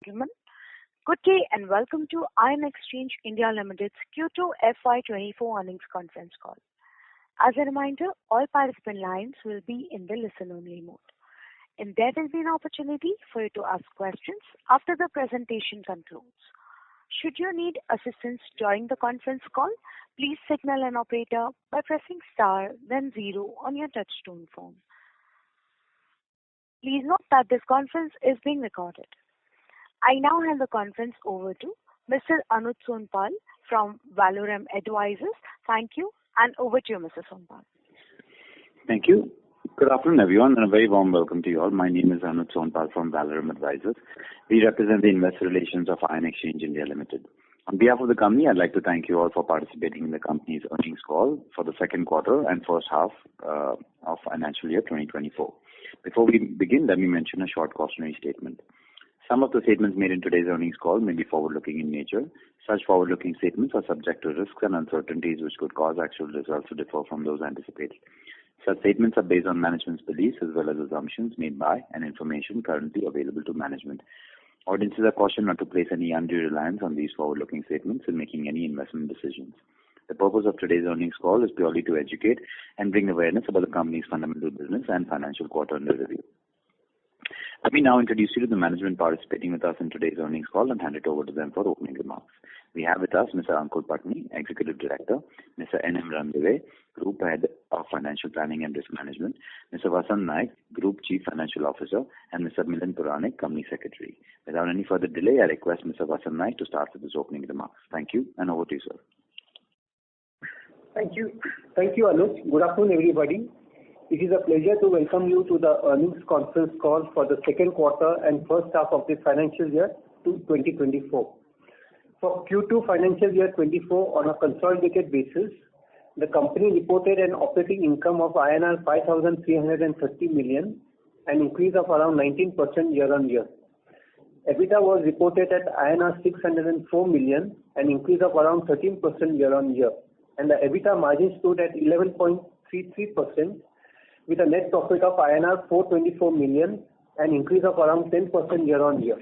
gentlemen, good day and welcome to Iron Exchange India Limited's Q2 FY2024 earnings conference call. As a reminder, all participant lines will be in the listen-only mode, and there will be an opportunity for you to ask questions after the presentation concludes. Should you need assistance during the conference call, please signal an operator by pressing star then 0 on your touchtone phone. Please note that this conference is being recorded. I now hand the conference over to Mr. Anuj Sonpal from Valorem Advisors. Thank you, and over to you, Mr. Sonpal. Thank you. Good afternoon, everyone, and a very warm welcome to you all. My name is Anuj Sonpal from Valorem Advisors. We represent the investor relations of Iron Exchange India Limited. On behalf of the company, I'd like to thank you all for participating in the company's earnings call for the second quarter and first half of financial year 2024. Before we begin, let me mention a short cautionary statement. Some of the statements made in today's earnings call may be forward-looking in nature. Such forward-looking statements are subject to risks and uncertainties which could cause actual results to differ from those anticipated. Such statements are based on management's beliefs as well as assumptions made by and information currently available to management. Audiences are cautioned not to place any undue reliance on these forward-looking statements in making any investment decisions. The purpose of today's earnings call is purely to educate and bring awareness about the company's fundamental business and financial quarter under review. Let me now introduce you to the management participating with us in today's earnings call and hand it over to them for opening remarks. We have with us Mr. Ankur Patni, Executive Director, Mr. N.M. Randive, Group Head of Financial Planning and Risk Management, Mr. Vasant Naik, Group Chief Financial Officer, and Mr. Milind Puranik, Company Secretary. Without any further delay, I request Mr. Vasant Naik to start with his opening remarks. Thank you, and over to you, sir. Thank you, Anuj. Good afternoon, everybody. It is a pleasure to welcome you to the earnings conference call for the second quarter and first half of the financial year 2024. For Q2 financial year 24, on a consolidated basis, the company reported an operating income of INR 5,330 million, an increase of around 19% year-on-year. EBITDA was reported at INR 604 million, an increase of around 13% year-on-year, and the EBITDA margin stood at 11.33%, with a net profit of INR 424 million, an increase of around 10% year-on-year.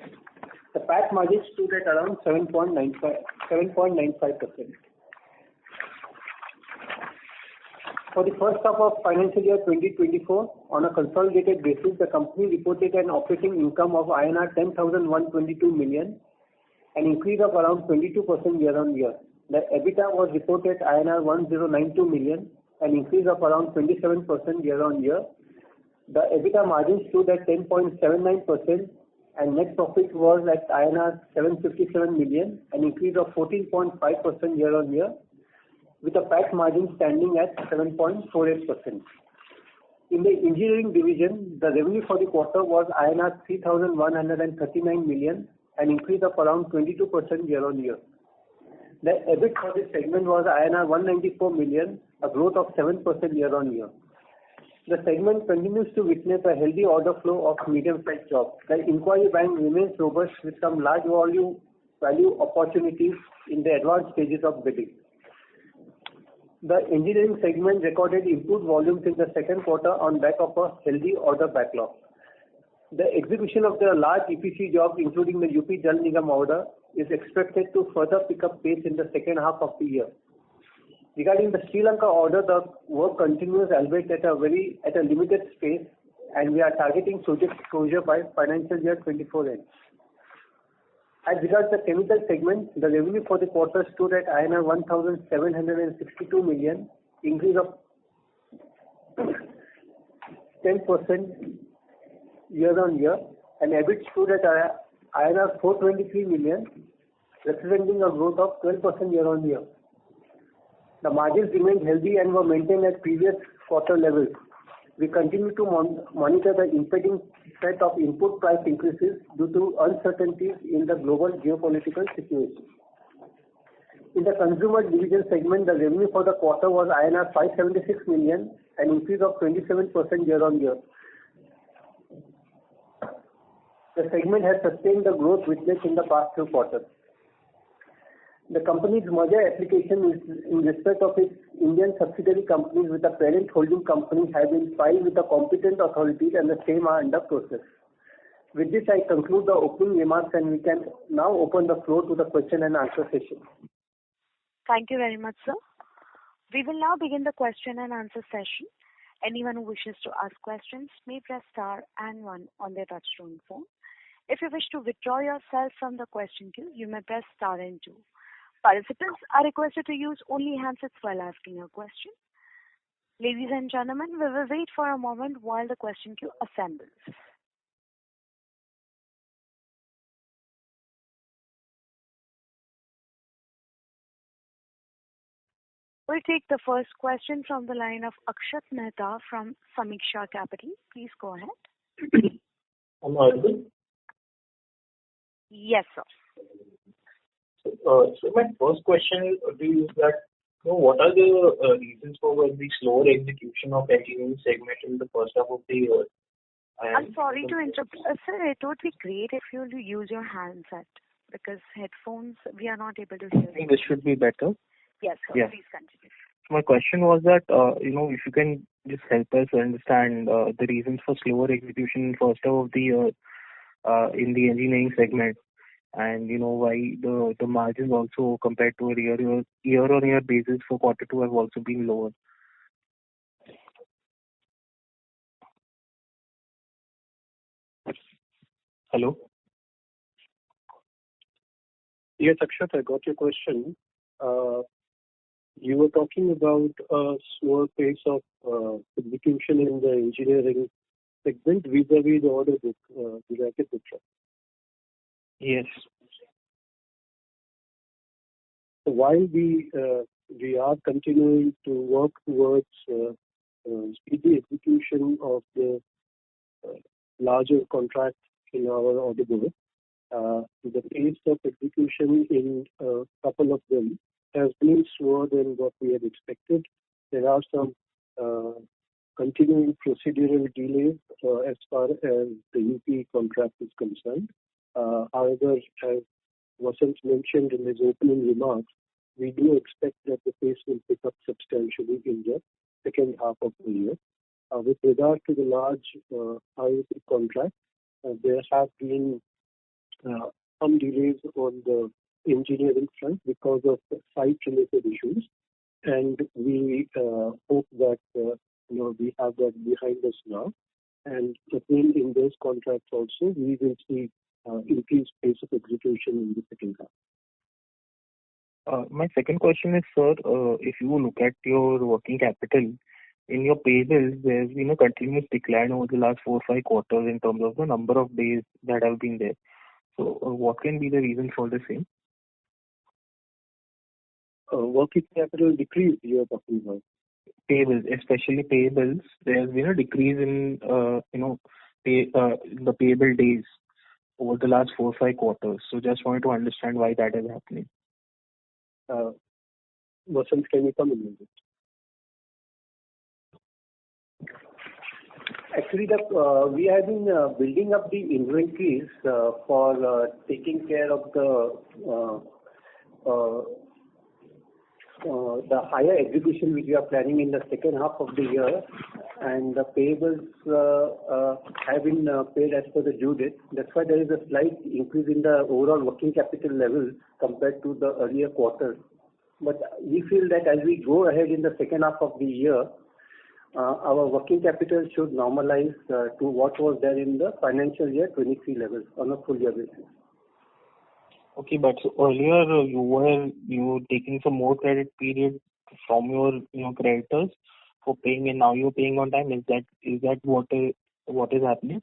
The PAT margin stood at around 7.95%. For the first half of financial year 2024, on a consolidated basis, the company reported an operating income of INR 10,122 million, an increase of around 22% year-on-year. The EBITDA was reported INR 1092 million, an increase of around 27% year-on-year. The EBITDA margin stood at 10.79%, and net profit was at INR 757 million, an increase of 14.5% year-on-year, with a PAT margin standing at 7.48%. In the engineering division, the revenue for the quarter was INR 3,139 million, an increase of around 22% year-on-year. The EBIT for this segment was INR 194 million, a growth of 7% year-on-year. The segment continues to witness a healthy order flow of medium-sized jobs. The inquiry bank remains robust with some large value opportunities in the advanced stages of bidding. The engineering segment recorded improved volumes in the second quarter on back of a healthy order backlog. The execution of the large EPC jobs, including the UP Jal Nigam order, is expected to further pick up pace in the second half of the year. Regarding the Sri Lanka order, the work continues albeit at a limited space, and we are targeting project closure by financial year 24 end. As regards the chemical segment, the revenue for the quarter stood at INR 1,762 million, increase of 10% year-on-year, and EBIT stood at INR 423 million, representing a growth of 12% year-on-year. The margins remained healthy and were maintained at previous quarter levels. We continue to monitor the impending threat of input price increases due to uncertainties in the global geopolitical situation. In the consumer division segment, the revenue for the quarter was INR 576 million, an increase of 27% year-on-year. The segment has sustained the growth witnessed in the past 2 quarters. The company's merger application is in respect of its Indian subsidiary companies with the parent holding company have been filed with the competent authorities and the same are under process. With this, I conclude the opening remarks, and we can now open the floor to the question and answer session. Thank you very much, sir. We will now begin the question and answer session. Anyone who wishes to ask questions may press star and one on their touchtone phone. If you wish to withdraw yourself from the question queue, you may press star and two. Participants are requested to use only handsets while asking a question. Ladies and gentlemen, we will wait for a moment while the question queue assembles. We'll take the first question from the line of Akshat Mehta from Samiksha Capital. Please go ahead. Am I audible? Yes, sir. So my first question to you is that, what are the reasons for the slower execution of engineering segment in the first half of the year? I'm sorry to interrupt. Sir, it would be great if you use your handset because headphones, we are not able to hear. I think this should be better. Yes, sir. Yeah. Please continue. My question was that, if you can just help us understand the reasons for slower execution in first half of the year in the engineering segment, and why the margins also compared to a year-on-year basis for quarter two have also been lower. Hello? Yes, Akshat, I got your question. You were talking about a slower pace of execution in the engineering segment vis-a-vis the order book. Did I get it right? Yes. So while we are continuing to work towards speedy execution of the larger contracts in our order book, the pace of execution in a couple of them has been slower than what we had expected. There are some continuing procedural delays as far as the UP contract is concerned. However, as Vasant mentioned in his opening remarks, we do expect that the pace will pick up substantially in the second half of the year. With regard to the large IoT contract, there have been some delays on the engineering front because of site-related issues, and we hope that we have that behind us now. And again, in those contracts also, we will see increased pace of execution in the second half. My second question is, sir, if you look at your working capital, in your payables, there's been a continuous decline over the last 4 or 5 quarters in terms of the number of days that have been there. So what can be the reason for the same? Working capital decrease you are talking about? Payables, especially payables, there has been a decrease in the payable days over the last 4 or 5 quarters. So just wanted to understand why that is happening. Vasant, can you come in with it? Actually, we have been building up the inventories for taking care of the higher execution which we are planning in the second half of the year, and the payables have been paid as per the due date. That's why there is a slight increase in the overall working capital level compared to the earlier quarters. But we feel that as we go ahead in the second half of the year, our working capital should normalize to what was there in the financial year 23 level on a full year basis. Okay, but so earlier you were taking some more credit period from your creditors for paying, and now you're paying on time. Is that what is happening?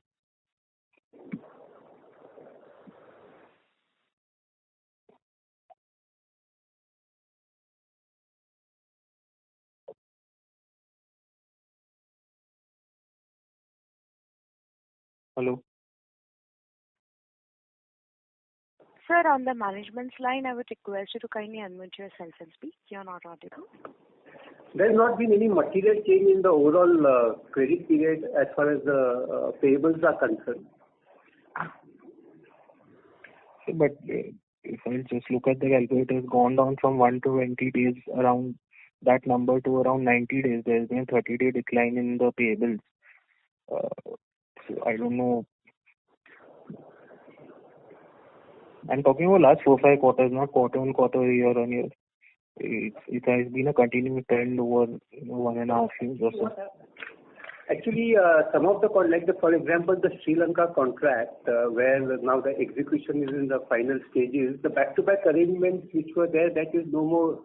Hello. Sir, on the management's line, I would request you to kindly unmute yourself and speak. You're not audible. There has not been any material change in the overall credit period as far as the payables are concerned. But if I just look at the calculator, it's gone down from 120 days around that number to around 90 days. There's been a 30-day decline in the payables. So I don't know. I'm talking about last 4-5 quarters, not quarter-on-quarter, year-on-year. It has been a continuing trend over 1.5 years or so. Actually, some of the for example, the Sri Lanka contract, where now the execution is in the final stages, the back-to-back arrangements which were there, that is no more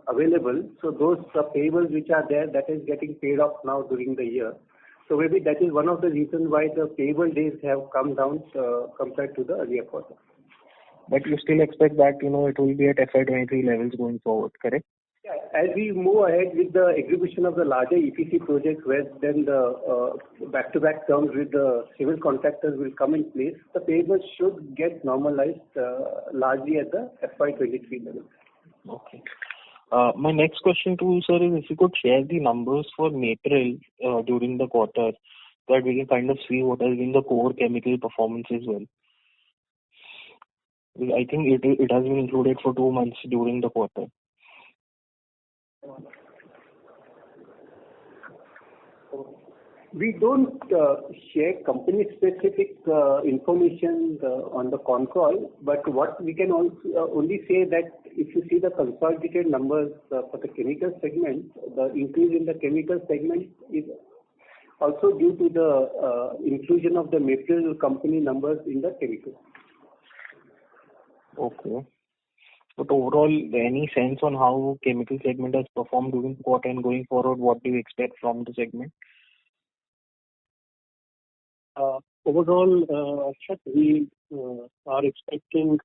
available. So those payables which are there, that is getting paid off now during the year. So maybe that is one of the reasons why the payable days have come down compared to the earlier quarter. But you still expect that, it will be at FY23 levels going forward, correct? Yeah, as we move ahead with the execution of the larger EPC projects, where then the back-to-back terms with the civil contractors will come in place, the payables should get normalized largely at the FY23 level. Okay. My next question to you, sir, is if you could share the numbers for April during the quarter, that we can kind of see what has been the core chemical performance as well. I think it has been included for 2 months during the quarter. We don't share company-specific information on the Concall, but what we can only say that if you see the consolidated numbers for the chemical segment, the increase in the chemical segment is also due to the inclusion of the material company numbers in the chemical. Okay. But overall, any sense on how chemical segment has performed during the quarter and going forward, what do you expect from the segment? Overall, we are expecting,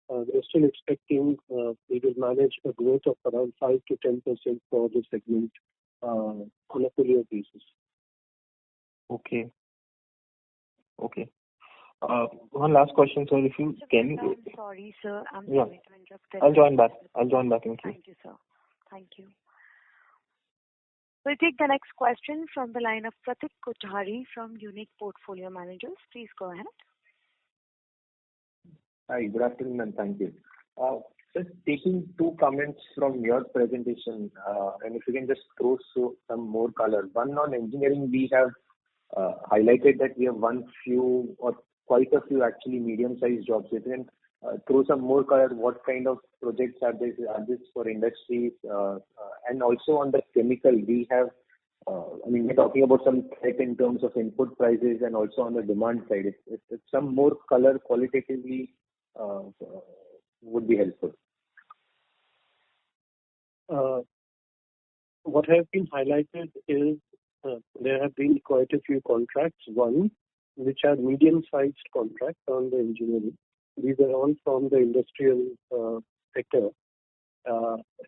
we're still expecting we will manage a growth of around 5 to 10% for the segment on a full year basis. Okay. One last question, sir. If you can. I'm sorry, sir. I'm Yeah. sorry to interrupt. I'll join back. Thank you. Thank you, sir. Thank you. We'll take the next question from the line of Pratik Kothari from Unique Portfolio Managers. Please go ahead. Hi, good afternoon, and thank you. Just taking 2 comments from your presentation, and if you can just throw some more color. One, on engineering, we have highlighted that we have won few or quite a few actually medium-sized jobs. If you can throw some more color, what kind of projects are this? Are this for industries? And also on the chemical, we have, we're talking about some threat in terms of input prices and also on the demand side. If some more color qualitatively would be helpful. What has been highlighted is there have been quite a few contracts, one, which are medium-sized contracts on the engineering. These are all from the industrial sector.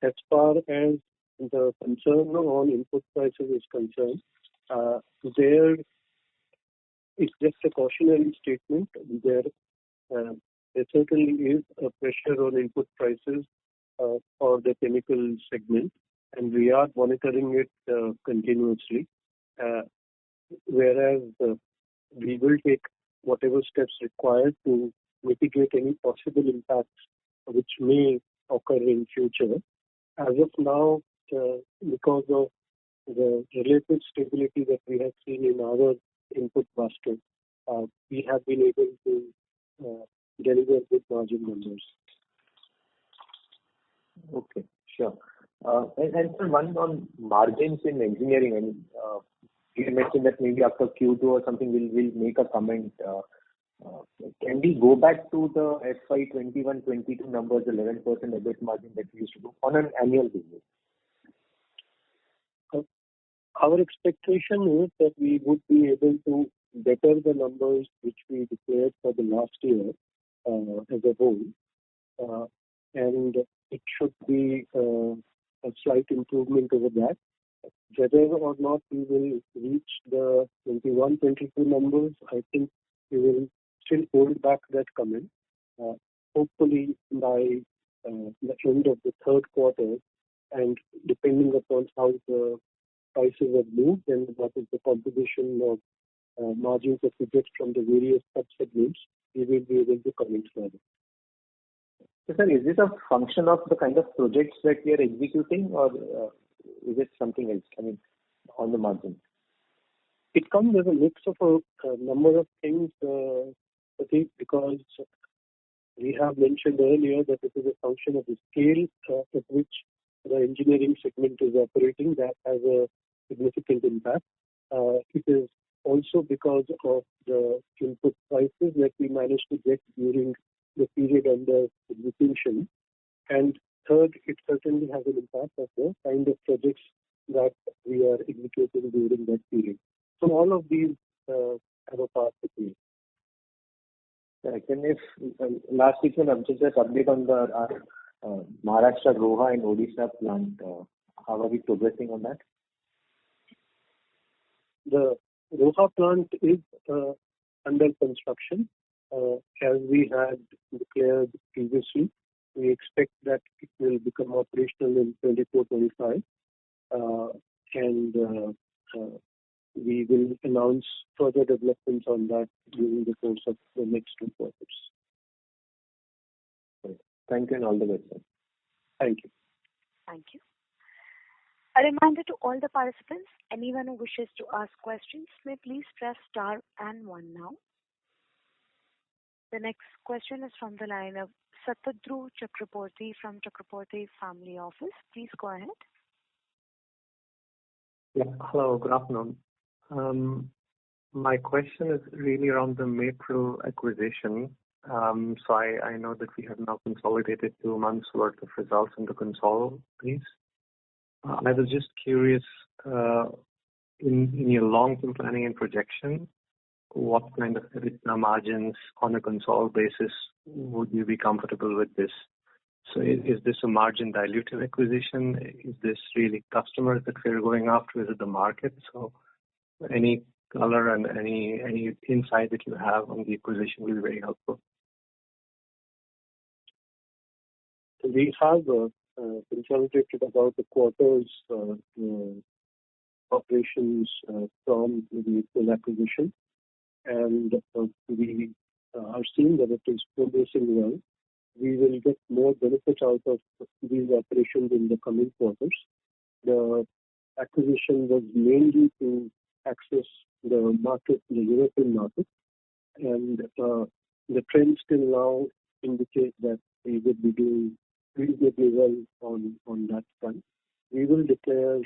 As far as the concern on input prices is concerned, there is just a cautionary statement. There certainly is a pressure on input prices for the chemical segment, and we are monitoring it continuously. Whereas we will take whatever steps required to mitigate any possible impacts which may occur in future. As of now, because of the relative stability that we have seen in our input basket, we have been able to deliver good margin numbers. Okay, sure. And one on margins in engineering. You mentioned that maybe after Q2 or something we'll make a comment. Can we go back to the FY21-22 numbers, 11% EBIT margin that we used to do on an annual basis? Our expectation is that we would be able to better the numbers which we declared for the last year as a whole, and it should be a slight improvement over that. Whether or not we will reach the 21-22 numbers, I think we will still hold back that comment. Hopefully by the end of the third quarter, and depending upon how the prices have moved and what is the composition of margins that we get from the various sub-segments, we will be able to comment further. So, sir, is this a function of the kind of projects that we are executing, or is it something else? On the margin. It comes as a mix of a number of things. Pratik, because we have mentioned earlier that it is a function of the scale at which the engineering segment is operating that has a significant impact. It is also because of the input prices that we managed to get during the period under execution. And third, it certainly has an impact of the kind of projects that we are executing during that period. So all of these have a part to play. Correct. And if last week, just update on the Maharashtra Roha and Odisha plant, how are we progressing on that? The Roha plant is under construction. As we had declared previously, we expect that it will become operational in 24-25, and we will announce further developments on that during the course of the next 2 quarters. Thank you and all the best, sir. Thank you. Thank you. A reminder to all the participants, anyone who wishes to ask questions may please press star and 1 now. The next question is from the line of Satadru Chakraborty from Chakraborty Family Office. Please go ahead. Yeah, hello, good afternoon. My question is really around the Mapril acquisition. So I know that we have now consolidated 2 months worth of results in the Concall, please. I was just curious, in your long-term planning and projection, what kind of EBITDA margins on a Concall basis would you be comfortable with this? So is this a margin dilutive acquisition? Is this really customers that we're going after? Is it the market? So any color and any insight that you have on the acquisition will be very helpful. We have consolidated about a quarter's operations from the full acquisition, and we are seeing that it is progressing well. We will get more benefits out of these operations in the coming quarters. The acquisition was mainly to access the market, the European market, and the trends till now indicate that we will be doing reasonably well on that front. We will declare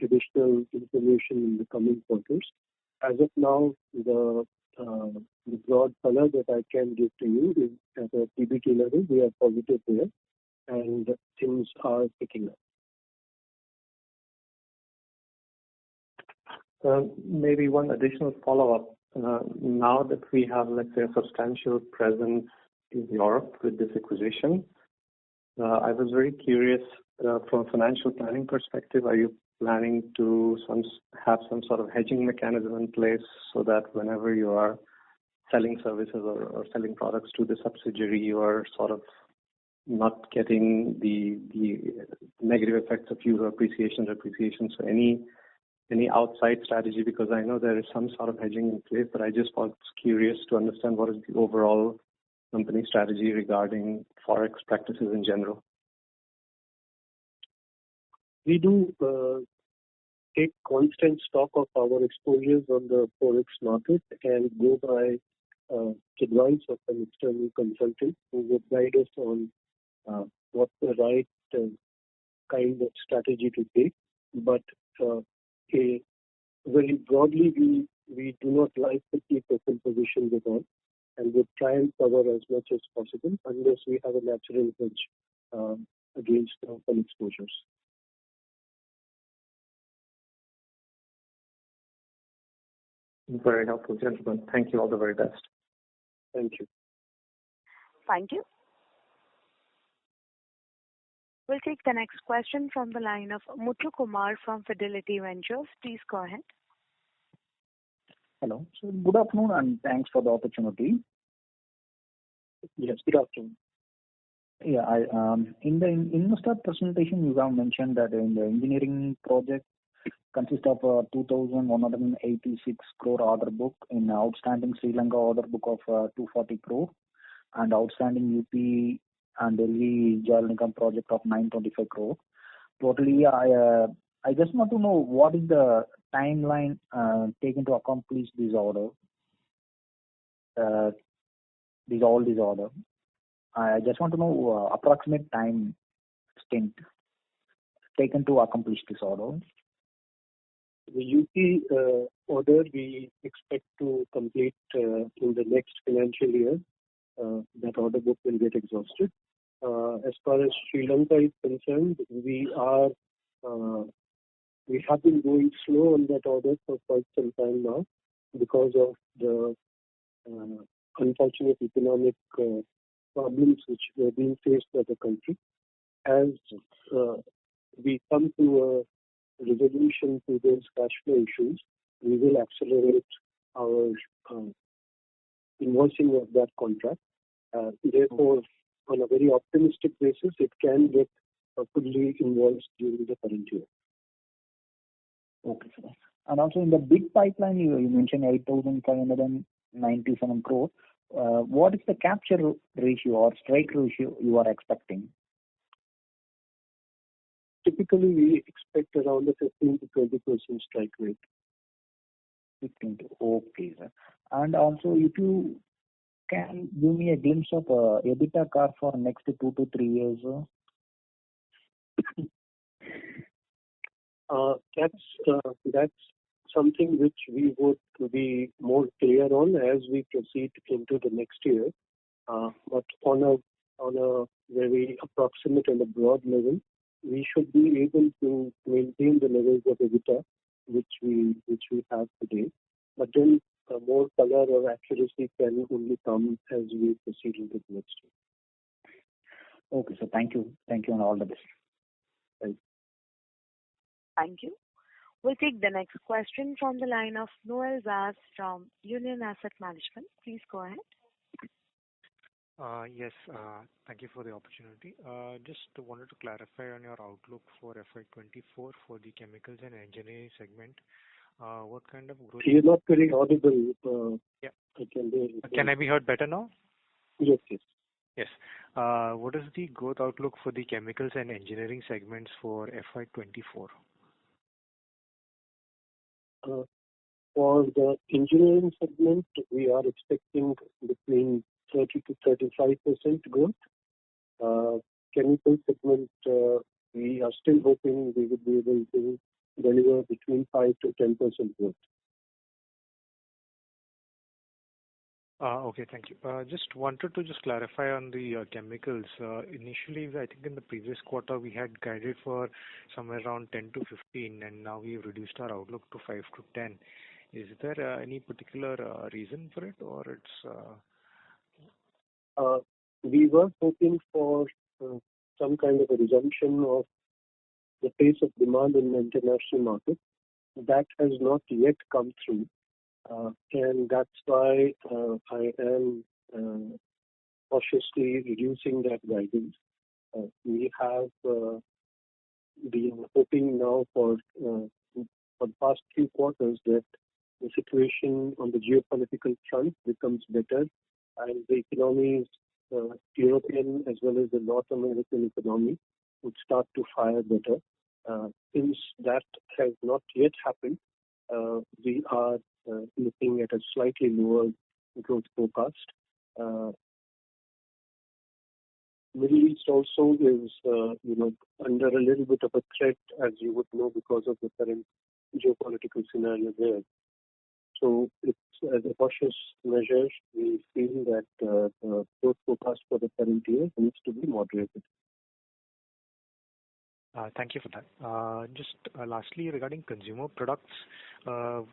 additional information in the coming quarters. As of now, the broad color that I can give to you is at a PBT level, we are positive there, and things are picking up. Maybe one additional follow-up. Now that we have, let's say, a substantial presence in Europe with this acquisition, I was very curious from a financial planning perspective, are you planning to have some sort of hedging mechanism in place so that whenever you are selling services or selling products to the subsidiary, you are sort of not getting the negative effects of euro appreciation, depreciation? So any outside strategy, because I know there is some sort of hedging in place, but I just was curious to understand what is the overall company strategy regarding forex practices in general. We do take constant stock of our exposures on the forex market and go by advice of an external consultant who would guide us on what the right kind of strategy to take. But very broadly, we do not like to keep open positions at all, and we try and cover as much as possible unless we have a natural hedge against open exposures. Very helpful, gentlemen. Thank you. All the very best. Thank you. Thank you. We'll take the next question from the line of Muthu Kumar from Fidelity Ventures. Please go ahead. Hello. So good afternoon and thanks for the opportunity. Yes, good afternoon. Yeah, in the investor presentation, you have mentioned that in the engineering project consists of a 2,186 crore order book, in outstanding Sri Lanka order book of 240 crore, and outstanding UP and Delhi Jal Nigam project of 925 crore. Totally, I just want to know what is the timeline taken to accomplish this order. uh, these order. I just want to know approximate time stint taken to accomplish this order. The UP order we expect to complete in the next financial year. That order book will get exhausted. As far as Sri Lanka is concerned, we have been going slow on that order for quite some time now because of the unfortunate economic problems which were being faced by the country. As we come to a resolution to those cash flow issues, we will accelerate our invoicing of that contract. Therefore, on a very optimistic basis, it can get fully invoiced during the current year. Okay, sir. And also in the big pipeline, you mentioned 8,597 crore. What is the capture ratio or strike ratio you are expecting? Typically, we expect around a 15 to 20% strike rate. 15 to, okay, sir. And also, if you can give me a glimpse of EBITDA car for next 2 to 3 years. That's something which we would be more clear on as we proceed into the next year. But on a very approximate and a broad level, we should be able to maintain the levels of EBITDA which we have today. But then more color or accuracy can only come as we proceed into the next year. Okay, so thank you, and all the best. Thank you. Thank you. We'll take the next question from the line of Noel Vaz from Union Asset Management. Please go ahead. Yes, thank you for the opportunity. Just wanted to clarify on your outlook for FY2024 for the chemicals and engineering segment. What kind of growth? You're not very audible. Yeah. Can I be heard better now? Yes. Yes. What is the growth outlook for the chemicals and engineering segments for FY2024? For the engineering segment, we are expecting between 30 to 35% growth. Chemical segment, we are still hoping we would be able to deliver between 5 to 10% growth. Okay, thank you. Just wanted to clarify on the chemicals. Initially, I think in the previous quarter, we had guided for somewhere around 10 to 15, and now we've reduced our outlook to 5 to 10. Is there any particular reason for it, or it's... We were hoping for some kind of a resumption of the pace of demand in the international market. That has not yet come through. And that's why I am cautiously reducing that guidance. We have been hoping now for the past few quarters that the situation on the geopolitical front becomes better and the economies, European as well as the North American economy, would start to fire better. Since that has not yet happened, we are looking at a slightly lower growth forecast. Middle East also is, under a little bit of a threat, as you would know, because of the current geopolitical scenario there. So it's as a cautious measure, we feel that the growth forecast for the current year needs to be moderated. Thank you for that. Just lastly, regarding consumer products,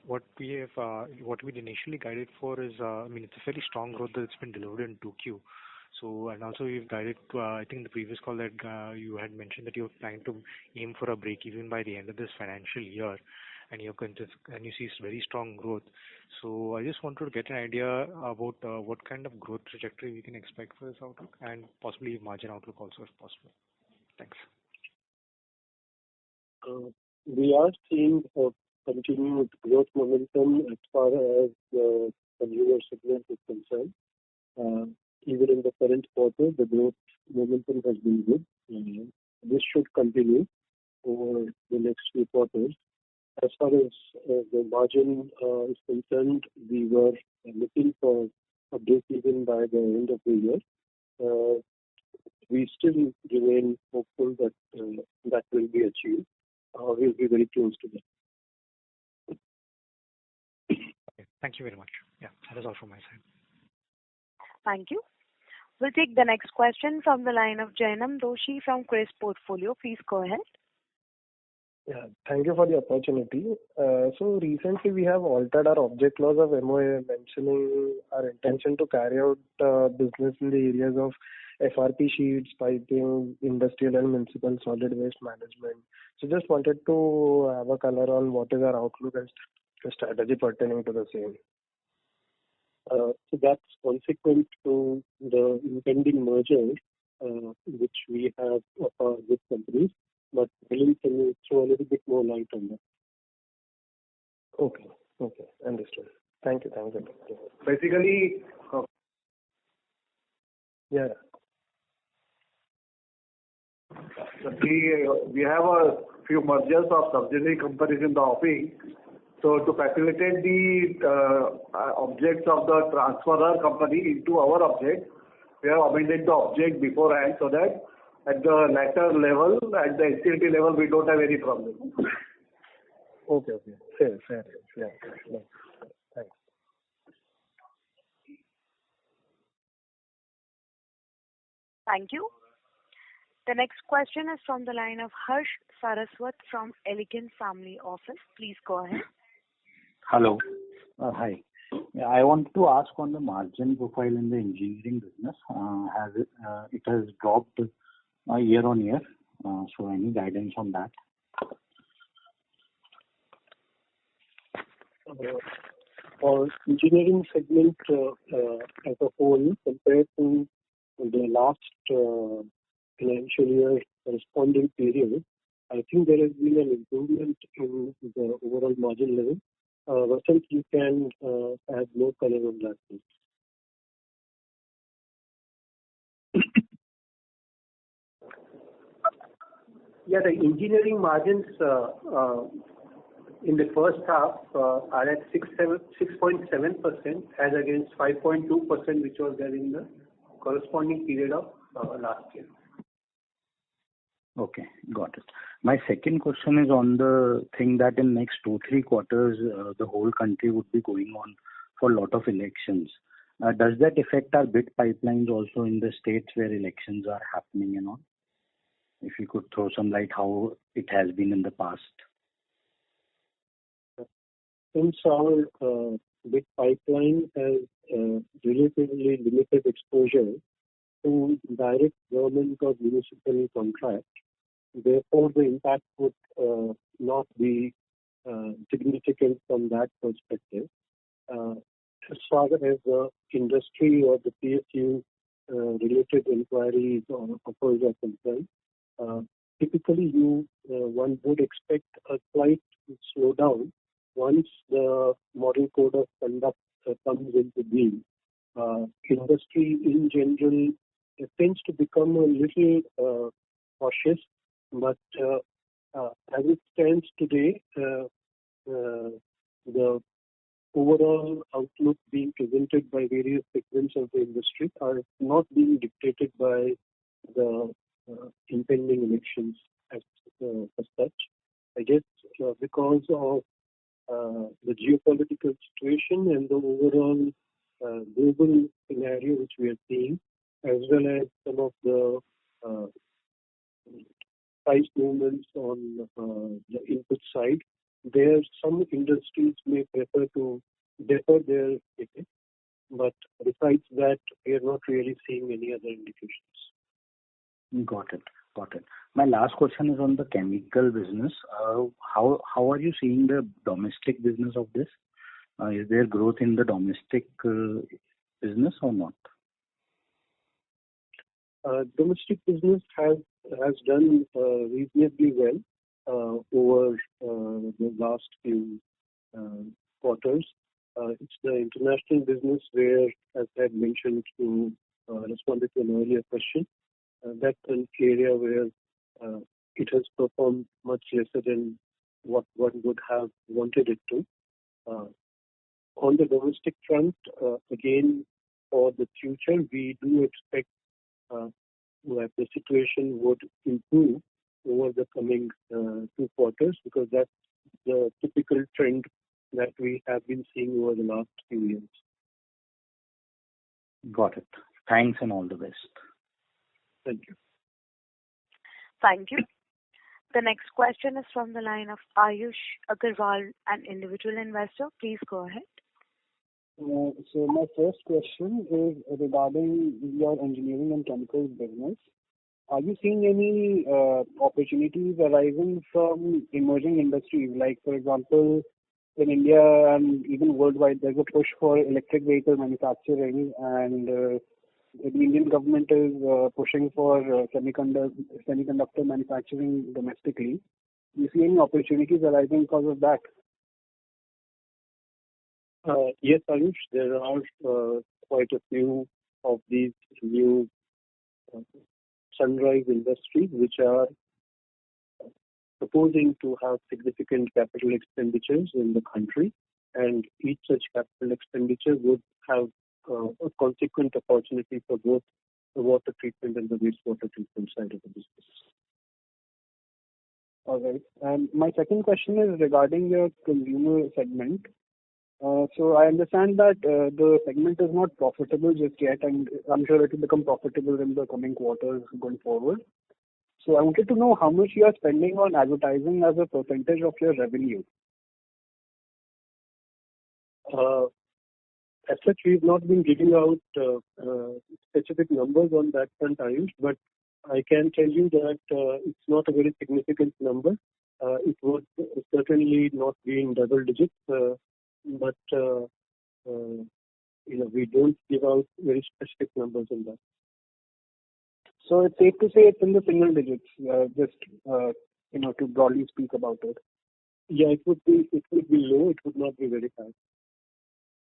what we'd initially guided for is, it's a fairly strong growth that's been delivered in 2Q. So, and also you've guided to, I think the previous call that you had mentioned that you're planning to aim for a break even by the end of this financial year, and you see very strong growth. So I just wanted to get an idea about what kind of growth trajectory we can expect for this outlook, and possibly margin outlook also if possible. Thanks. We are seeing a continued growth momentum as far as the consumer segment is concerned. Even in the current quarter, the growth momentum has been good. This should continue over the next few quarters. As far as the margin is concerned, we were looking for a break even by the end of the year. We still remain hopeful that that will be achieved. We'll be very close to that. Okay. Thank you very much. Yeah, that is all from my side. Thank you. We'll take the next question from the line of Jainam Doshi from Chris Portfolio. Please go ahead. Yeah, thank you for the opportunity. So recently we have altered our object clause of MOA mentioning our intention to carry out business in the areas of FRP sheets, piping, industrial and municipal solid waste management. So just wanted to have a color on what is our outlook and strategy pertaining to the same. So that's consequent to the impending merger which we have with companies. But Helen, can you throw a little bit more light on that? Okay, understood. Thank you. Basically, Yeah. we have a few mergers of subsidiary companies in the offing. So to facilitate the objects of the transferor company into our object, we have amended the object beforehand so that at the latter level, at the NCLT level, we don't have any problem. Okay. Fair. Yeah. Thanks. Thank you. The next question is from the line of Harsh Saraswat from Elegant Family Office. Please go ahead. Hello. Hi. Yeah, I want to ask on the margin profile in the engineering business. It has dropped year on year. So any guidance on that? For engineering segment as a whole, compared to the last financial year corresponding period, I think there has been an improvement in the overall margin level. Vasant, you can add more color on that, please. Yeah, the engineering margins in the first half are at 6.7% as against 5.2% which was there in the corresponding period of last year. Okay, got it. My second question is on the thing that in next 2-3 quarters, the whole country would be going on for a lot of elections. Does that affect our bid pipelines also in the states where elections are happening and all? If you could throw some light how it has been in the past. Since our bid pipeline has relatively limited exposure to direct government or municipal contract, therefore the impact would not be significant from that perspective. As far as the industry or the PSU related inquiries or offers are concerned, typically one would expect a slight slowdown once the model code of conduct comes into being. Industry in general tends to become a little cautious, but as it stands today, the overall outlook being presented by various segments of the industry are not being dictated by the impending elections as such. I guess because of the geopolitical situation and the overall global scenario which we are seeing, as well as some of the price movements on the input side, some industries may prefer to defer their ticket, but besides that, we are not really seeing any other indications. Got it. My last question is on the chemical business. How are you seeing the domestic business of this? Is there growth in the domestic business or not? Domestic business has done reasonably well over the last few quarters. It's the international business where, as I had mentioned to respond to an earlier question, that's an area where it has performed much lesser than what one would have wanted it to. On the domestic front, again, for the future, we do expect that the situation would improve over the coming 2 quarters, because that's the typical trend that we have been seeing over the last few years. Got it. Thanks and all the best. Thank you. Thank you. The next question is from the line of Ayush Agarwal, an individual investor. Please go ahead. So my first question is regarding your engineering and chemicals business. Are you seeing any opportunities arising from emerging industries? Like, for example, in India and even worldwide, there's a push for electric vehicle manufacturing, and the Indian government is pushing for semiconductor manufacturing domestically. Do you see any opportunities arising because of that? Yes, Ayush, there are quite a few of these new sunrise industries which are proposing to have significant capital expenditures in the country, and each such capital expenditure would have a consequent opportunity for both the water treatment and the wastewater treatment side of the business. All right. And my second question is regarding your consumer segment. So I understand that the segment is not profitable just yet, and I'm sure it will become profitable in the coming quarters going forward. So I wanted to know how much you are spending on advertising as a percentage of your revenue. As such, we've not been giving out specific numbers on that front, Ayush, but I can tell you that it's not a very significant number. It would certainly not be in double digits, but we don't give out very specific numbers on that. So it's safe to say it's in the single digits, just to broadly speak about it. Yeah, it would be low. It would not be very high.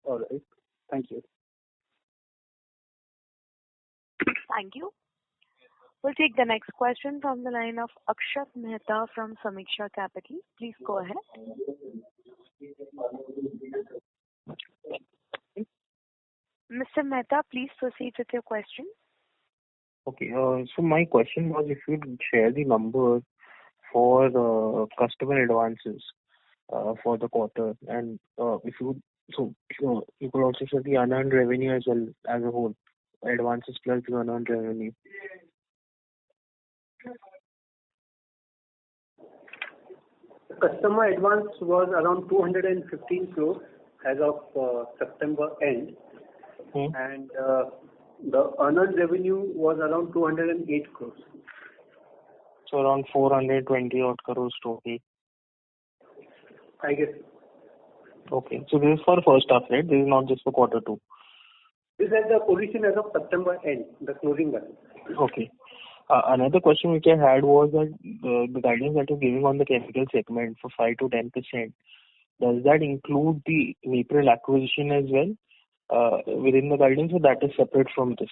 All right. Thank you. Thank you. We'll take the next question from the line of Akshat Mehta from Samiksha Capital. Please go ahead. Mr. Mehta, please proceed with your question. Okay. So my question was if you could share the numbers for the customer advances for the quarter, and if you could also share the unearned revenue as well as a whole, advances plus the unearned revenue. Customer advance was around 215 crores as of September end, and the unearned revenue was around 208 crores. So around 420 odd crores total. I guess. Okay. So this is for first half, right? This is not just for quarter two. This is the position as of September end, the closing balance. Okay. Another question which I had was that the guidance that you're giving on the chemical segment for 5 to 10%, does that include the April acquisition as well within the guidance, or that is separate from this?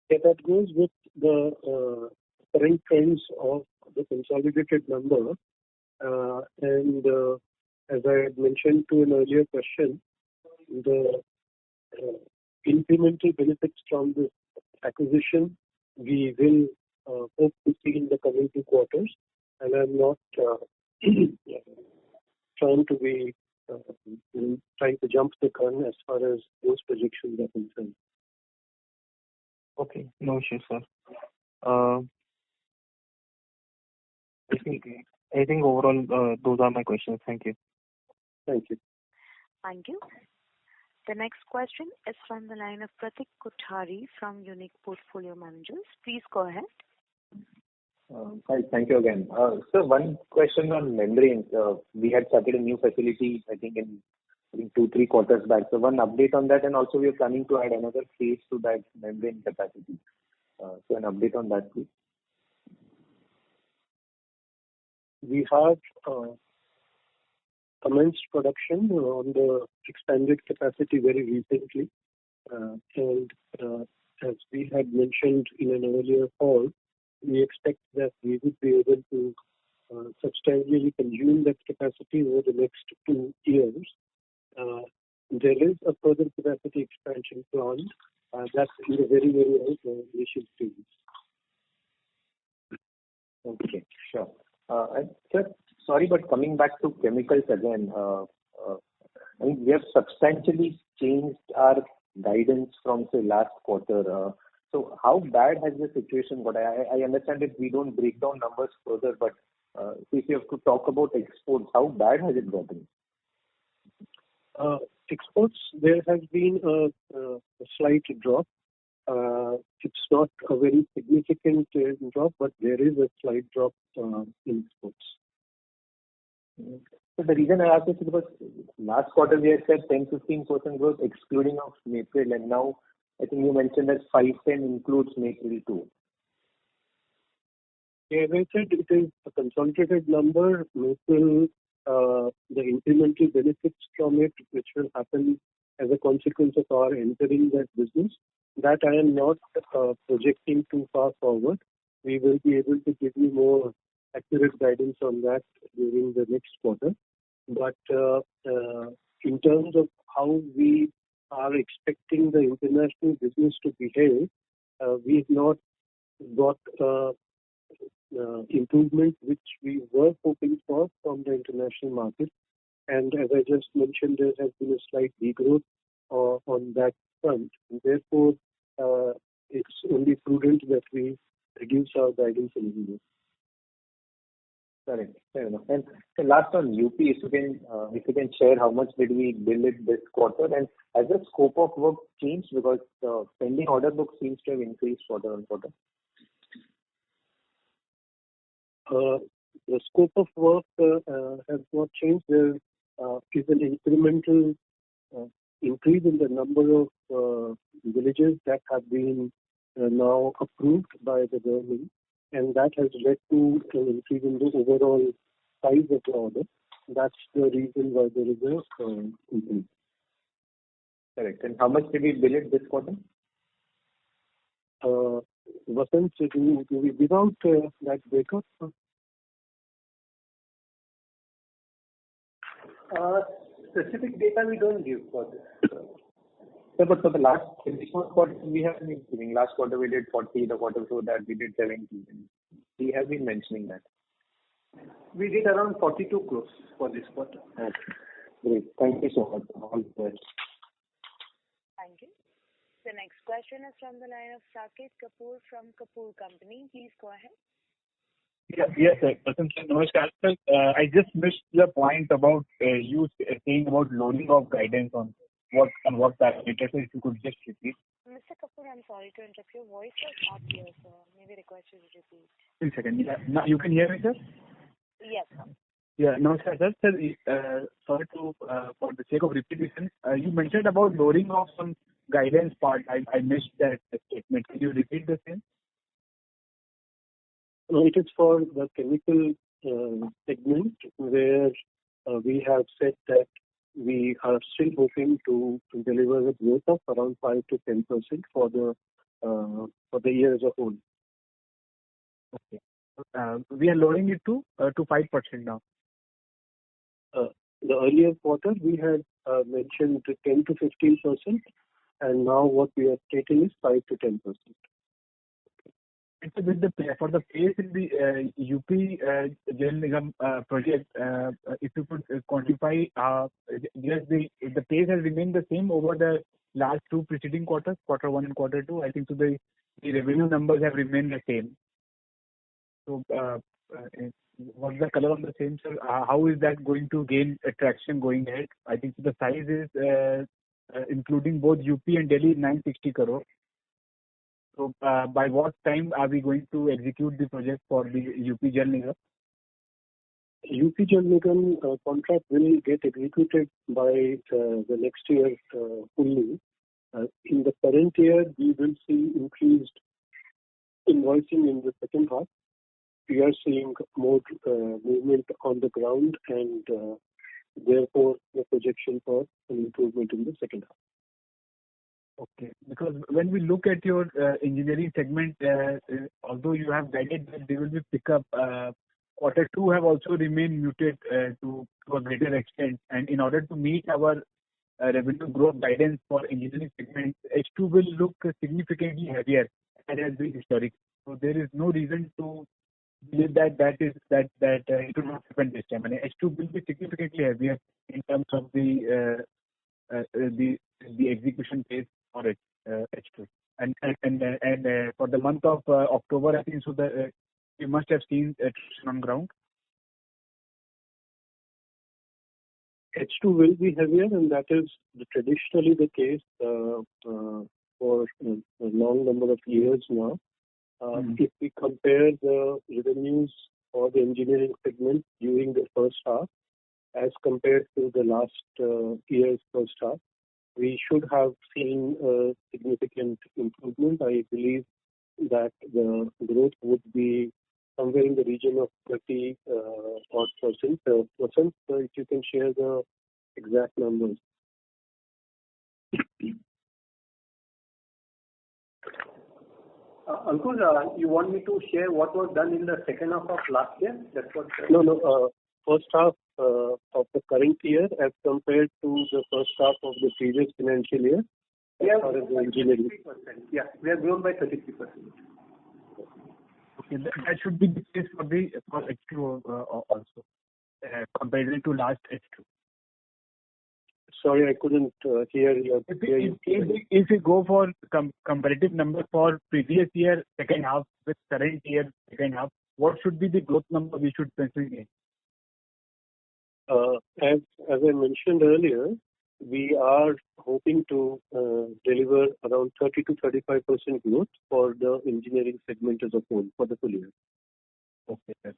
Yeah, that goes with the current trends of the consolidated number. And as I had mentioned to an earlier question, the incremental benefits from this acquisition we will hope to see in the coming 2 quarters. And I'm not trying to jump the gun as far as those projections are concerned. Okay, no issue, sir. I think overall those are my questions. Thank you. Thank you. Thank you. The next question is from the line of Pratik Kothari from Unique Portfolio Managers. Please go ahead. Hi, thank you again. So one question on membranes. We had started a new facility, I think, in 2-3 quarters back. So one update on that, and also we are planning to add another phase to that membrane capacity. So an update on that, please. We have commenced production on the expanded capacity very recently. And as we had mentioned in an earlier call, we expect that we would be able to substantially consume that capacity over the next 2 years. There is a further capacity expansion plan that's in the very, very initial stages. Okay, sure. And sir, sorry, but coming back to chemicals again, I mean, we have substantially changed our guidance from, say, last quarter. So how bad has the situation got? I understand that we don't break down numbers further, but if you have to talk about exports, how bad has it gotten? Exports, there has been a slight drop. It's not a very significant drop, but there is a slight drop in exports. So the reason I ask this is because last quarter we had said 10-15% growth excluding of Mapril, and now I think you mentioned that 5-10 includes Mapril too. Yeah, as I said, it is a consolidated number. Mapril, the incremental benefits from it, which will happen as a consequence of our entering that business, that I am not projecting too far forward. We will be able to give you more accurate guidance on that during the next quarter. But in terms of how we are expecting the international business to behave, we've not got improvement which we were hoping for from the international market. And as I just mentioned, there has been a slight degrowth on that front. And therefore, it's only prudent that we reduce our guidance a little bit. Correct. Fair enough. And so last on UP, if you can share how much did we bill it this quarter, and has the scope of work changed because the pending order book seems to have increased quarter on quarter? The scope of work has not changed. There is an incremental increase in the number of villages that have been now approved by the government, and that has led to an increase in the overall size of the order. That's the reason why there is an increase. Correct. And how much did we bill it this quarter? Vasant, do we give out that breakup? Specific data we don't give for this. Yeah, but for the last 24 quarters, we have been giving. Last quarter we did 40, the quarter before that we did 70. We have been mentioning that. We did around 42 crores for this quarter. Okay. Great. Thank you so much. All the best. Thank you. The next question is from the line of Saket Kapoor from Kapoor Company. Please go ahead. Yes, sir. Namaskar, sir. I just missed the point about you saying about lowering of guidance on what parameters. If you could just repeat. Mr. Kapoor, I'm sorry to interrupt. Your voice was not clear, sir. Maybe request you to repeat. 1 second. Yeah. Now you can hear me, sir? Yes, sir. Yeah. Namaskar, sir. Sorry for the sake of repetition. You mentioned about lowering of some guidance part. I missed that statement. Can you repeat the same? No, it is for the chemical segment where we have said that we are still hoping to deliver a growth of around 5 to 10% for the year as a whole. Okay. We are lowering it to 5% now. The earlier quarter we had mentioned 10 to 15%, and now what we are stating is 5 to 10%. And so for the pace in the UP Jal Nigam project, if you could quantify, yes, the pace has remained the same over the last two preceding quarters, quarter 1 and quarter 2. I think so the revenue numbers have remained the same. So what's the color on the same, sir? How is that going to gain attraction going ahead? I think so the size is, including both UP and Delhi, 960 crore. So by what time are we going to execute the project for the UP Jal Nigam? UP Jal Nigam contract will get executed by the next year fully. In the current year, we will see increased invoicing in the second half. We are seeing more movement on the ground, and therefore the projection for an improvement in the second half. Okay. Because when we look at your engineering segment, although you have guided that there will be pickup Q2 have also remained muted to a greater extent. And in order to meet our revenue growth guidance for engineering segment, H2 will look significantly heavier than has been historic. So there is no reason to believe that it will not happen this time. And H2 will be significantly heavier in terms of the execution phase for H2. And for the month of October, I think so you must have seen traction on ground. H2 will be heavier, and that is traditionally the case for a long number of years now. If we compare the revenues for the engineering segment during the first half as compared to the last year's first half, we should have seen a significant improvement. I believe that the growth would be somewhere in the region of 30 odd percent. If you can share the exact numbers. Ankur, you want me to share what was done in the second half of last year? That's what. No. First half of the current year as compared to the first half of the previous financial year. We have grown by 33%. Yeah, we have grown by 33%. Okay, that should be the case for H2 also, compared to last H2. Sorry, I couldn't hear you. If you go for comparative numbers for previous year second half with current year second half, what should be the growth number we should pencil in? As I mentioned earlier, we are hoping to deliver around 30 to 35% growth for the engineering segment as a whole for the full year. Okay, sir.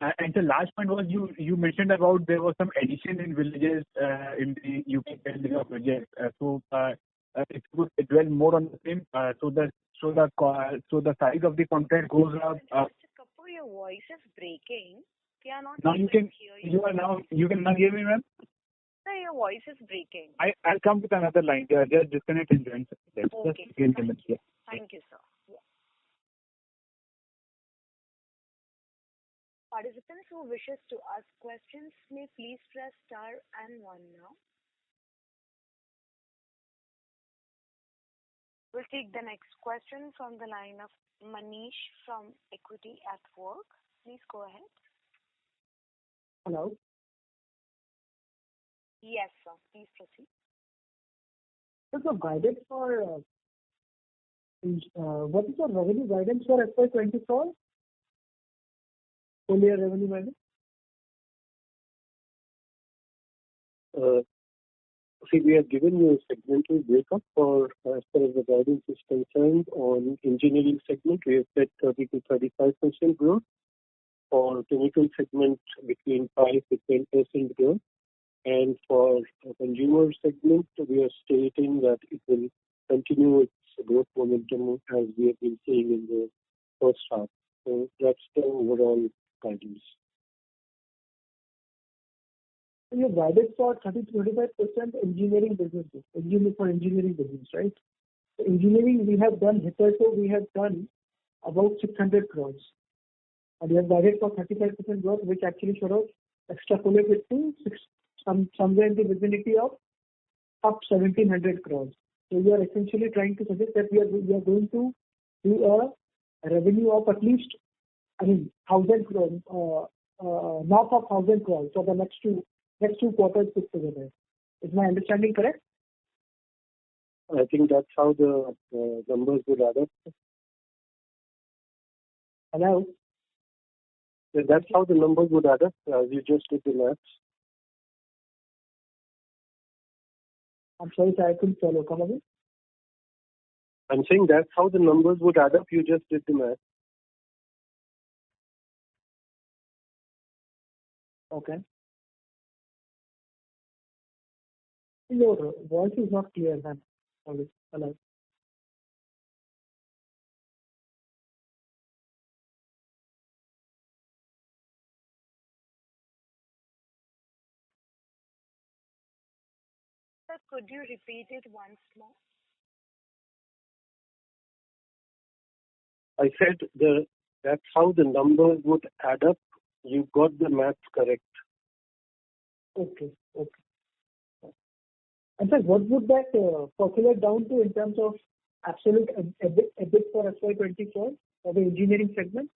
And the last point was you mentioned about there was some addition in villages in the UP project. So if you could dwell more on the same, so the size of the contract goes up. Mr. Kapoor, your voice is breaking. We are not now able you can to hear you can now hear me, ma'am. Sir, your voice is breaking. I'll come with another line. Just disconnect and join. Okay. Thank you, sir. Yeah. Participants who wishes to ask questions may please press star and 1 now. We'll take the next question from the line of Manish from Equity at Work. Please go ahead. Hello. Yes, sir. Please proceed. So guidance for what is your revenue guidance for FY24? Full year revenue guidance? See, we have given you a segmental breakup for as far as the guidance is concerned. On engineering segment, we have said 30 to 35% growth. For chemical segment, between 5 to 10% growth. And for consumer segment, we are stating that it will continue its growth momentum as we have been seeing in the first half. So that's the overall guidance. Your guidance for 30 to 25% engineering business, engineering business, right? So engineering we have done hitherto, we have done about 600 crores. And we have guided for 35% growth, which actually sort of extrapolates it to somewhere in the vicinity of up 1700 crores. So we are essentially trying to suggest that we are going to do a revenue of at least, 1,000 crores, north of 1,000 crores for the next two quarters put together. Is my understanding correct? I think that's how the numbers would add up. Hello? That's how the numbers would add up as you just did the maths. I'm sorry, sir, I couldn't follow. Come again? I'm saying that's how the numbers would add up. You just did the math. Okay. Your voice is not clear, man. Hello. Sir, could you repeat it once more? I said that's how the numbers would add up You got the maths correct. Okay. And sir, what would that percolate down to in terms of absolute EBIT for FY24 for the engineering segment?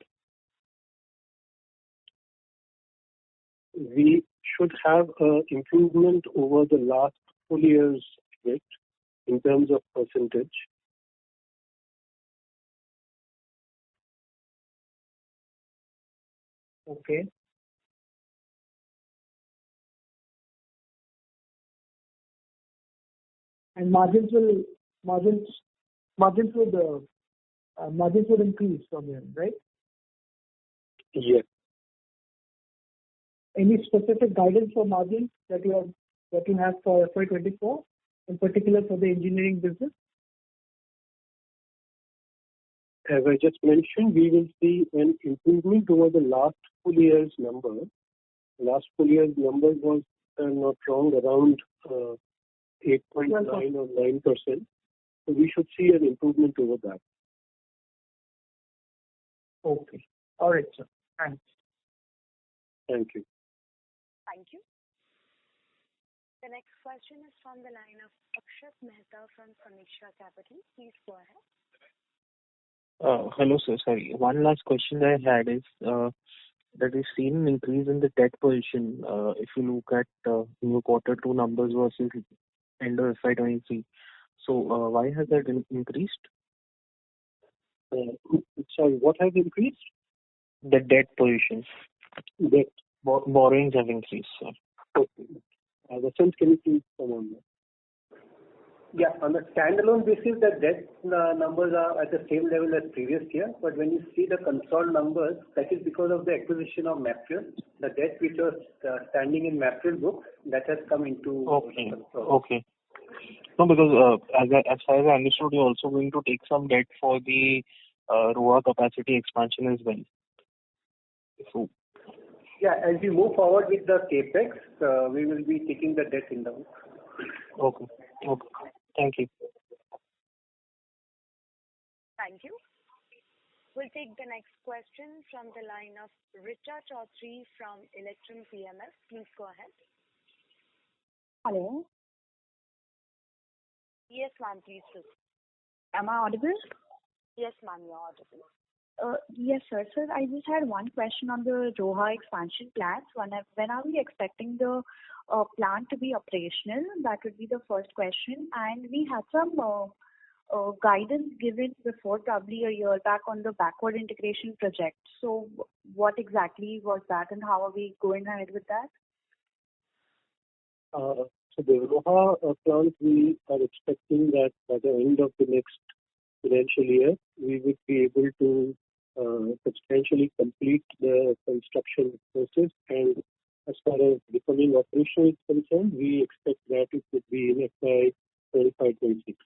We should have an improvement over the last full year's EBIT in terms of percentage. Okay. And margins would increase from here, right? Yes. Any specific guidance for margins that you have for FY24, in particular for the engineering business? As I just mentioned, we will see an improvement over the last full year's number. Last full year's number was, if I'm not wrong, around 8.9 or 9%. So we should see an improvement over that. Okay. All right, sir. Thanks. Thank you. Thank you. The next question is from the line of Akshat Mehta from Sameeksha Capital. Please go ahead. Hello, sir. Sorry. One last question I had is that we've seen an increase in the debt position if you look at new quarter 2 numbers versus end of FY23. So why has that increased? Sorry, what has increased? The debt position. Debt. Borrowings have increased, sir. Okay. Vasant, can you please come on that? Yeah, on the standalone basis, the debt numbers are at the same level as previous year. But when you see the consolidated numbers, that is because of the acquisition of Mapriol. The debt which was standing in Mapriol books, that has come into Okay. No, because as far as I understood, you're also going to take some debt for the Roha capacity expansion as well. So. Yeah, as we move forward with the capex, we will be taking the debt in the book. Okay. Thank you. Thank you. We'll take the next question from the line of Richa Chaudhary from Electrum PMS. Please go ahead. Hello. Yes, ma'am, please do. Am I audible? Yes, ma'am, you're audible. Yes, sir. Sir, I just had one question on the Roha expansion plans. When are we expecting the plant to be operational? That would be the first question. And we had some guidance given before, probably a year back, on the backward integration project. So what exactly was that, and how are we going ahead with that? So the Roha plant, we are expecting that by the end of the next financial year, we would be able to substantially complete the construction process, and as far as becoming operational is concerned, we expect that it would be in FY2025-2026.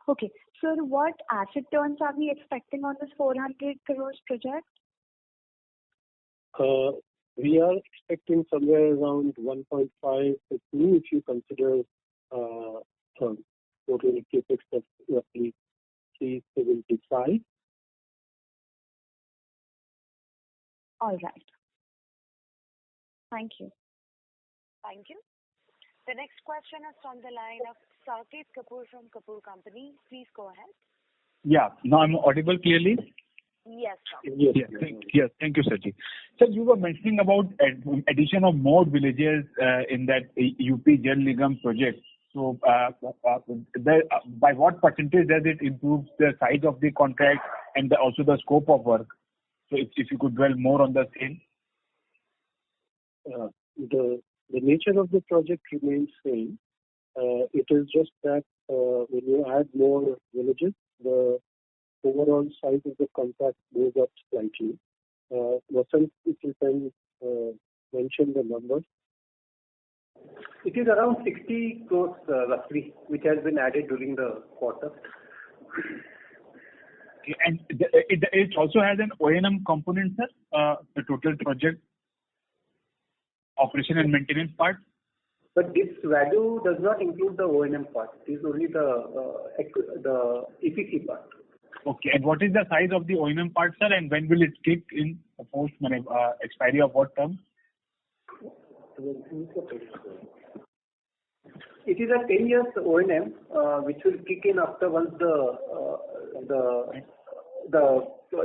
Okay. Sir, what asset turns are we expecting on this 400 crores project? We are expecting somewhere around 1.5 to 2 if you consider total capex of roughly 375. All right. Thank you. Thank you. The next question is from the line of Saket Kapoor from Kapoor Company. Please go ahead. Yeah. Now I'm audible clearly? Yes, sir. Yes. Thank you, Sirji. Sir, you were mentioning about addition of more villages in that UP Jal Nigam project. So, by what percentage does it improve the size of the contract and also the scope of work? So, if you could dwell more on the same. The nature of the project remains same. It is just that when you add more villages, the overall size of the contract goes up slightly. Vasant, if you can mention the numbers. It is around 60 crores roughly, which has been added during the quarter. And it also has an O&M component, sir, the total project operation and maintenance part? But this value does not include the O&M part. It is only the EPC part. Okay. And what is the size of the O&M part, sir, and when will it kick in post expiry of what term? It is a 10 years O&M, which will kick in after once the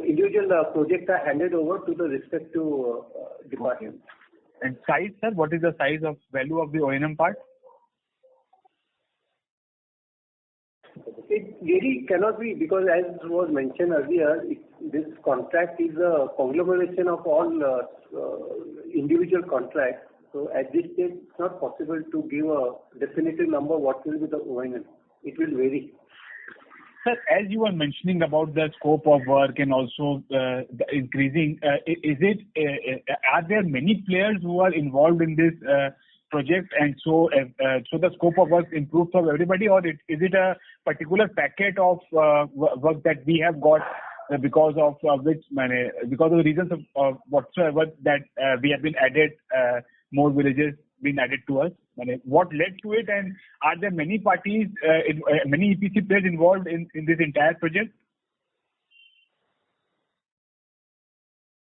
individual projects are handed over to the respective department. And size, sir, what is the size of value of the O&M part? It really cannot be, because as was mentioned earlier, this contract is a conglomeration of all individual contracts. So at this stage, it's not possible to give a definitive number what will be the O&M. It will vary. Sir, as you were mentioning about the scope of work and also the increasing, are there many players who are involved in this project, and so the scope of work improves for everybody, or is it a particular packet of work that we have got because of the reasons of whatsoever that we have been added, more villages been added to us? What led to it, and are there many parties, many EPC players involved in this entire project?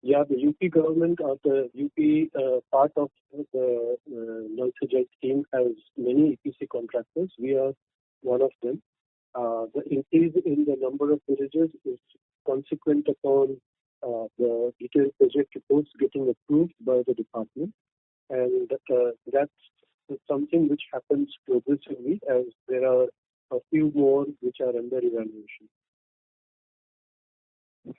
Yeah, the UP government or the UP part of the Nal Se Jal scheme has many EPC contractors. We are one of them. The increase in the number of villages is consequent upon the detailed project reports getting approved by the department, and that's something which happens progressively as there are a few more which are under evaluation.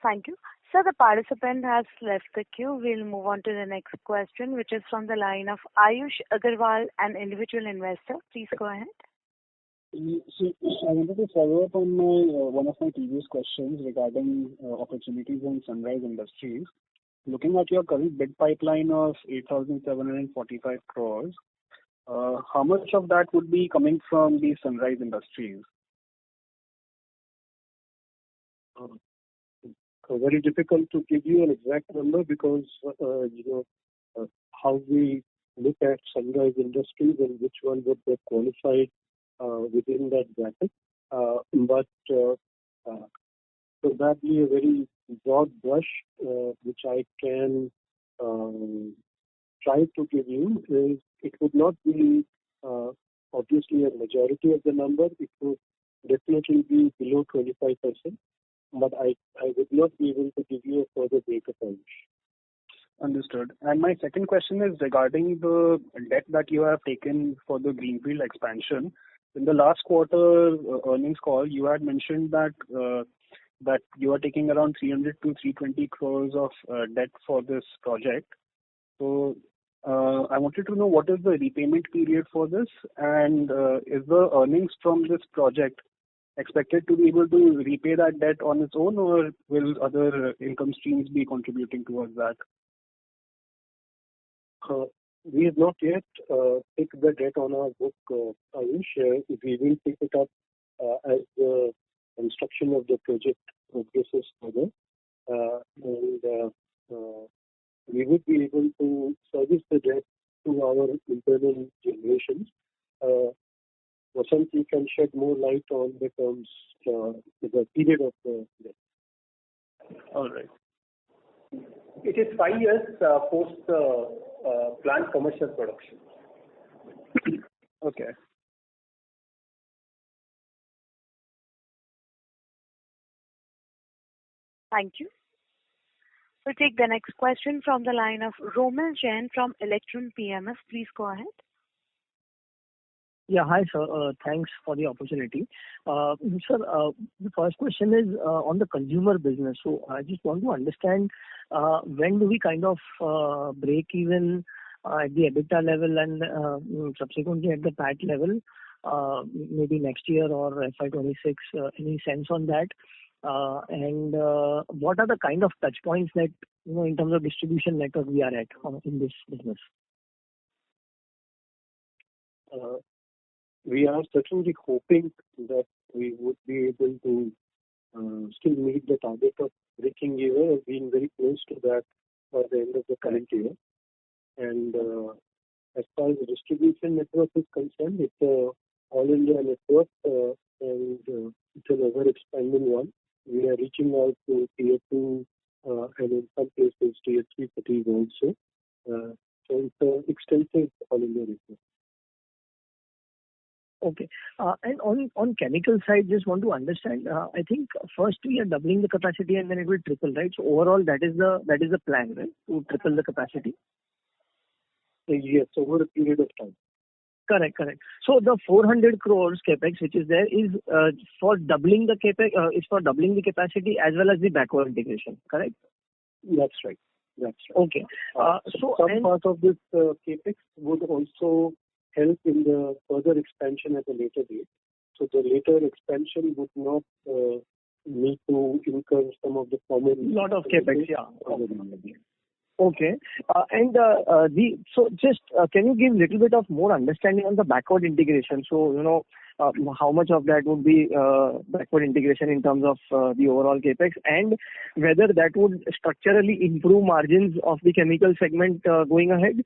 Thank you. Sir, the participant has left the queue. We'll move on to the next question, which is from the line of Ayush Agarwal, an individual investor. Please go ahead. So I wanted to follow up on one of my previous questions regarding opportunities in Sunrise Industries. Looking at your current bid pipeline of 8,745 crores, how much of that would be coming from the Sunrise Industries? Very difficult to give you an exact number because how we look at Sunrise Industries and which one would get qualified within that bracket. But probably a very broad brush which I can try to give you is it would not be obviously a majority of the number. It would definitely be below 25%. But I would not be able to give you a further breakup on it. Understood. And my second question is regarding the debt that you have taken for the greenfield expansion. In the last quarter earnings call, you had mentioned that you are taking around 300 to 320 crores of debt for this project. So I wanted to know what is the repayment period for this, and is the earnings from this project expected to be able to repay that debt on its own, or will other income streams be contributing towards that? We have not yet picked the debt on our book, Ayush. We will pick it up as the construction of the project progresses further. And we would be able to service the debt through our internal generations. Vasant, you can shed more light on the terms, the period of the debt. All right. It is 5 years post plant commercial production. Okay. Thank you. We'll take the next question from the line of Romil Jain from Electron PMS. Please go ahead. Yeah, hi sir. Thanks for the opportunity. Sir, the first question is on the consumer business. So I just want to understand when do we kind of break even at the EBITDA level and subsequently at the PAT level, maybe next year or FY26. Any sense on that? And what are the kind of touch points that in terms of distribution network we are at in this business? We are certainly hoping that we would be able to still meet the target of breaking even or being very close to that by the end of the current year. And as far as the distribution network is concerned, it's an all-India network and it's an ever-expanding one. We are reaching out to tier 2 and in some cases tier 3 cities also. So it's an extensive all India network. Okay. And on chemical side, just want to understand, I think first we are doubling the capacity and then it will triple, right? So overall, that is the plan, right? To triple the capacity? Yes, over a period of time. Correct. So the 400 crores capex which is there is for doubling the capex, is for doubling the capacity as well as the backward integration, correct? That's right. Okay. So some part of this capex would also help in the further expansion at a later date. So the later expansion would not need to incur some of the common... Lot of capex, yeah. Okay. So just can you give little bit of more understanding on the backward integration? So, how much of that would be backward integration in terms of the overall capex, and whether that would structurally improve margins of the chemical segment going ahead?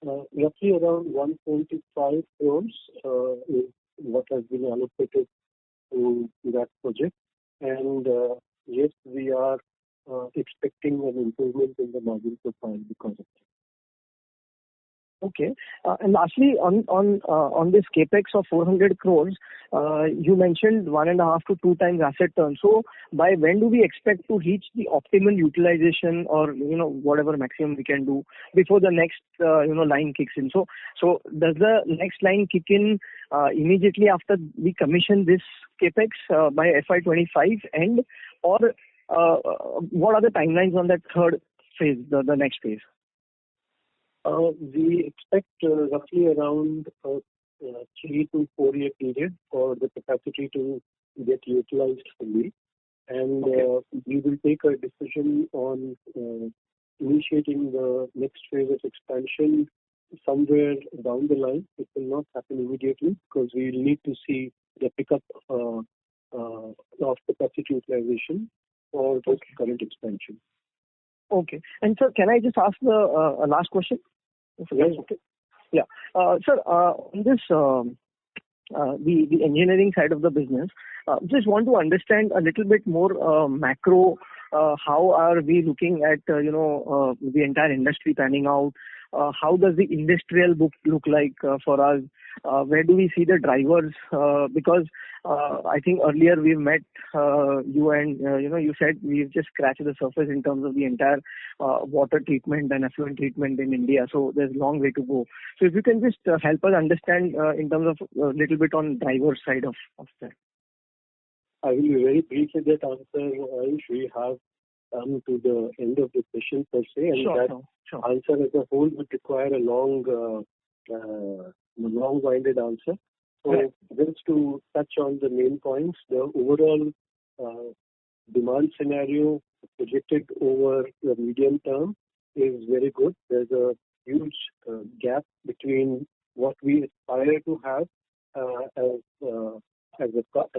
Roughly around 125 crores is what has been allocated to that project. And yes, we are expecting an improvement in the margin profile because of that. Okay. And lastly, on this capex of 400 crores, you mentioned 1.5 to 2 times asset turn. So by when do we expect to reach the optimal utilization, or whatever maximum we can do before the next line kicks in? So does the next line kick in immediately after we commission this capex by FY25 end, or what are the timelines on that third phase, the next phase? We expect roughly around a 3 to 4 year period for the capacity to get utilized fully. And we will take a decision on initiating the next phase of expansion somewhere down the line. It will not happen immediately because we will need to see the pickup of capacity utilization for the current expansion. Okay. And sir, can I just ask the last question? Yes. Okay. Yeah. Sir, on this, the engineering side of the business, just want to understand a little bit more macro. How are we looking at the entire industry panning out? How does the industrial book look like for us? Where do we see the drivers? Because I think earlier we've met you and you said we've just scratched the surface in terms of the entire water treatment and effluent treatment in India. So there's a long way to go. So if you can just help us understand in terms of a little bit on driver side of that. I will be very brief with that answer. We have come to the end of the session per se, and that answer as a whole would require a long-winded answer. So just to touch on the main points, the overall demand scenario projected over the medium term is very good. There's a huge gap between what we aspire to have as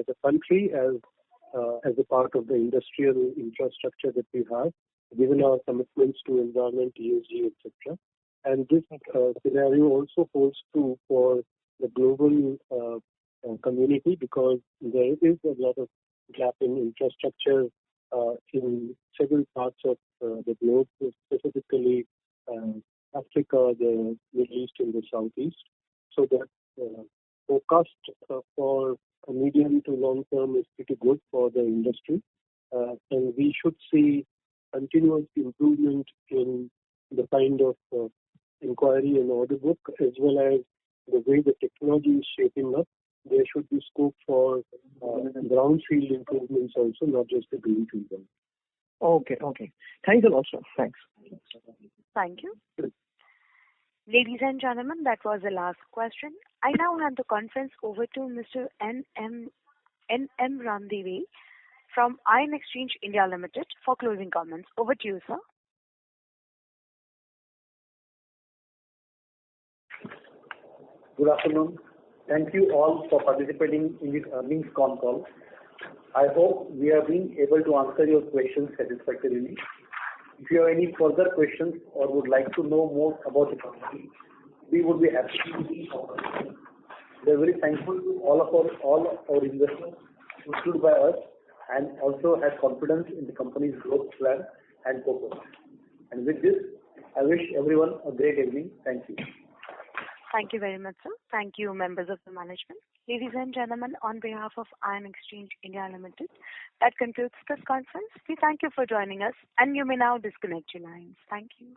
a country, as a part of the industrial infrastructure that we have, given our commitments to environment, ESG, etc. And this scenario also holds true for the global community, because there is a lot of gap in infrastructure in several parts of the globe, specifically Africa, the Middle East, and the Southeast. So that forecast for a medium to long term is pretty good for the industry, and we should see continuous improvement in the kind of inquiry and order book, as well as the way the technology is shaping up. There should be scope for brownfield improvements also, not just the greenfield ones. Okay. Thanks a lot, sir. Thanks. Thank you. Ladies and gentlemen, that was the last question. I now hand the conference over to Mr. N.M. Ramdevi from Ion Exchange India Limited for closing comments. Over to you, sir. Good afternoon. Thank you all for participating in this earnings call. I hope we have been able to answer your questions satisfactorily. If you have any further questions or would like to know more about the company, we would be happy to answer. We are very thankful to all our investors who stood by us and also has confidence in the company's growth plan and purpose. And with this, I wish everyone a great evening. Thank you. Thank you very much, sir. Thank you, members of the management. Ladies and gentlemen, on behalf of Iron Exchange India Limited, that concludes this conference. We thank you for joining us, and you may now disconnect your lines. Thank you.